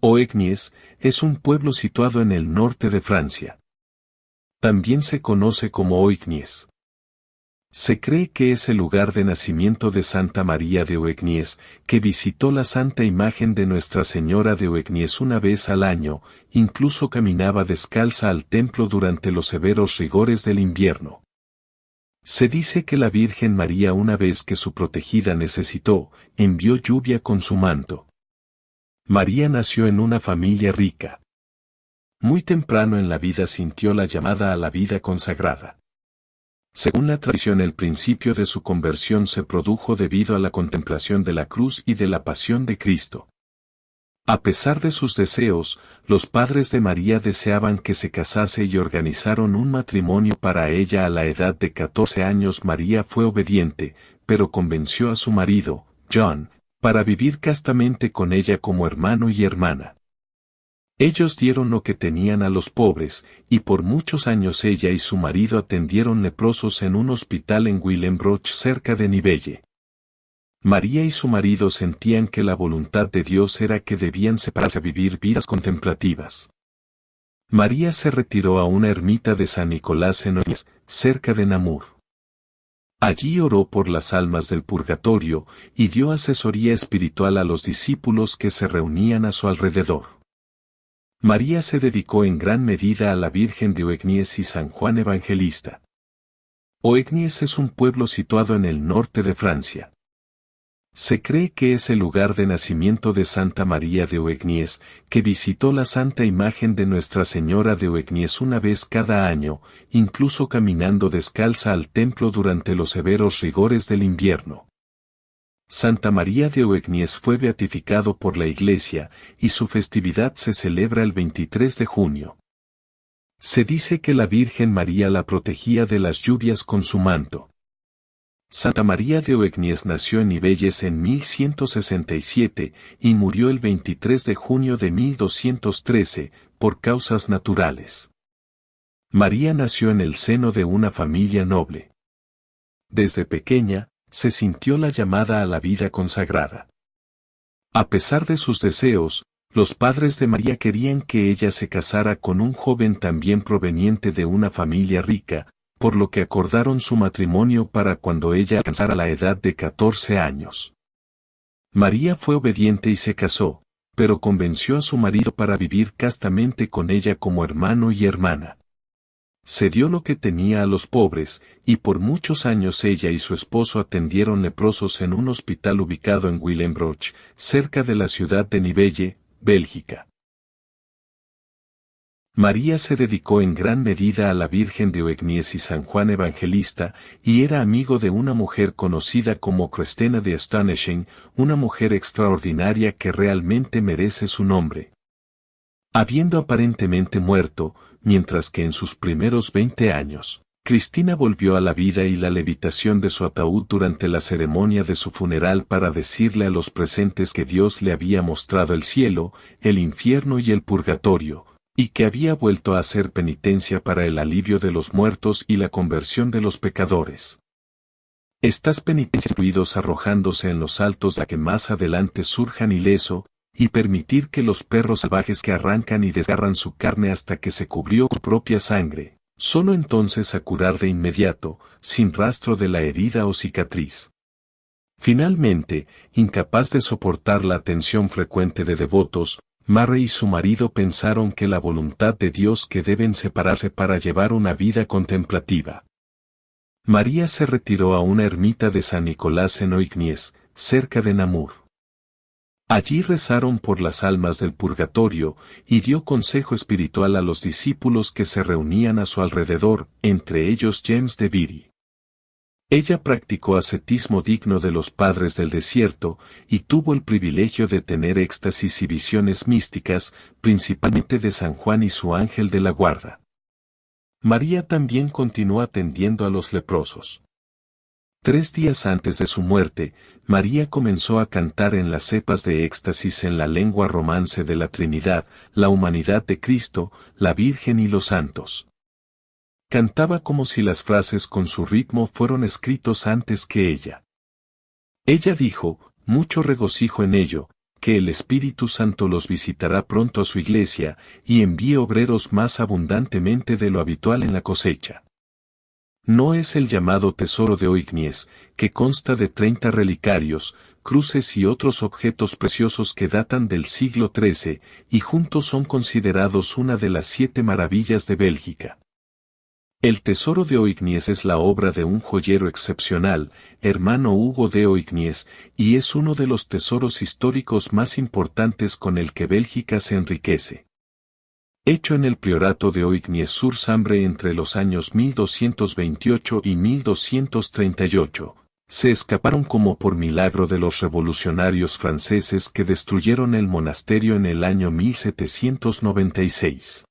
Oegnies es un pueblo situado en el norte de Francia. También se conoce como Oignies. Se cree que es el lugar de nacimiento de Santa María de Oegnies, que visitó la santa imagen de Nuestra Señora de Oegnies una vez al año, incluso caminaba descalza al templo durante los severos rigores del invierno. Se dice que la Virgen María, una vez que su protegida necesitó, envió lluvia con su manto. María nació en una familia rica. Muy temprano en la vida sintió la llamada a la vida consagrada. Según la tradición, el principio de su conversión se produjo debido a la contemplación de la cruz y de la pasión de Cristo. A pesar de sus deseos, los padres de María deseaban que se casase y organizaron un matrimonio para ella a la edad de 14 años. María fue obediente, pero convenció a su marido, John, para vivir castamente con ella como hermano y hermana. Ellos dieron lo que tenían a los pobres, y por muchos años ella y su marido atendieron leprosos en un hospital en Willebroch cerca de Nivelle. María y su marido sentían que la voluntad de Dios era que debían separarse a vivir vidas contemplativas. María se retiró a una ermita de San Nicolás en Oignies, cerca de Namur. Allí oró por las almas del purgatorio y dio asesoría espiritual a los discípulos que se reunían a su alrededor. María se dedicó en gran medida a la Virgen de Oegnies y San Juan Evangelista. Oegnies es un pueblo situado en el norte de Francia. Se cree que es el lugar de nacimiento de Santa María de Oegnies, que visitó la santa imagen de Nuestra Señora de Oegnies una vez cada año, incluso caminando descalza al templo durante los severos rigores del invierno. Santa María de Oegnies fue beatificado por la Iglesia, y su festividad se celebra el 23 de junio. Se dice que la Virgen María la protegía de las lluvias con su manto. Santa María de Oegnies nació en Nivelles en 1167 y murió el 23 de junio de 1213, por causas naturales. María nació en el seno de una familia noble. Desde pequeña, se sintió la llamada a la vida consagrada. A pesar de sus deseos, los padres de María querían que ella se casara con un joven también proveniente de una familia rica, por lo que acordaron su matrimonio para cuando ella alcanzara la edad de 14 años. María fue obediente y se casó, pero convenció a su marido para vivir castamente con ella como hermano y hermana. Se dio lo que tenía a los pobres, y por muchos años ella y su esposo atendieron leprosos en un hospital ubicado en Willebroch, cerca de la ciudad de Nivelle, Bélgica. María se dedicó en gran medida a la Virgen de Oegnies y San Juan Evangelista, y era amigo de una mujer conocida como Christina de Astonishing, una mujer extraordinaria que realmente merece su nombre. Habiendo aparentemente muerto, mientras que en sus primeros 20 años, Cristina volvió a la vida y la levitación de su ataúd durante la ceremonia de su funeral para decirle a los presentes que Dios le había mostrado el cielo, el infierno y el purgatorio, y que había vuelto a hacer penitencia para el alivio de los muertos y la conversión de los pecadores. Estas penitencias incluidos arrojándose en los altos para que más adelante surjan ileso, y permitir que los perros salvajes que arrancan y desgarran su carne hasta que se cubrió con propia sangre, solo entonces a curar de inmediato, sin rastro de la herida o cicatriz. Finalmente, incapaz de soportar la atención frecuente de devotos, Mary y su marido pensaron que la voluntad de Dios que deben separarse para llevar una vida contemplativa. María se retiró a una ermita de San Nicolás en Oignies, cerca de Namur. Allí rezaron por las almas del purgatorio y dio consejo espiritual a los discípulos que se reunían a su alrededor, entre ellos James de Biri. Ella practicó ascetismo digno de los padres del desierto y tuvo el privilegio de tener éxtasis y visiones místicas, principalmente de San Juan y su ángel de la guarda. María también continuó atendiendo a los leprosos. 3 días antes de su muerte, María comenzó a cantar en las cepas de éxtasis en la lengua romance de la Trinidad, la humanidad de Cristo, la Virgen y los santos. Cantaba como si las frases con su ritmo fueron escritos antes que ella. Ella dijo, mucho regocijo en ello, que el Espíritu Santo los visitará pronto a su iglesia, y envíe obreros más abundantemente de lo habitual en la cosecha. No es el llamado tesoro de Oignies, que consta de 30 relicarios, cruces y otros objetos preciosos que datan del siglo XIII, y juntos son considerados una de las 7 maravillas de Bélgica. El tesoro de Oignies es la obra de un joyero excepcional, hermano Hugo de Oignies, y es uno de los tesoros históricos más importantes con el que Bélgica se enriquece. Hecho en el priorato de Oignies-sur-Sambre entre los años 1228 y 1238, se escaparon como por milagro de los revolucionarios franceses que destruyeron el monasterio en el año 1796.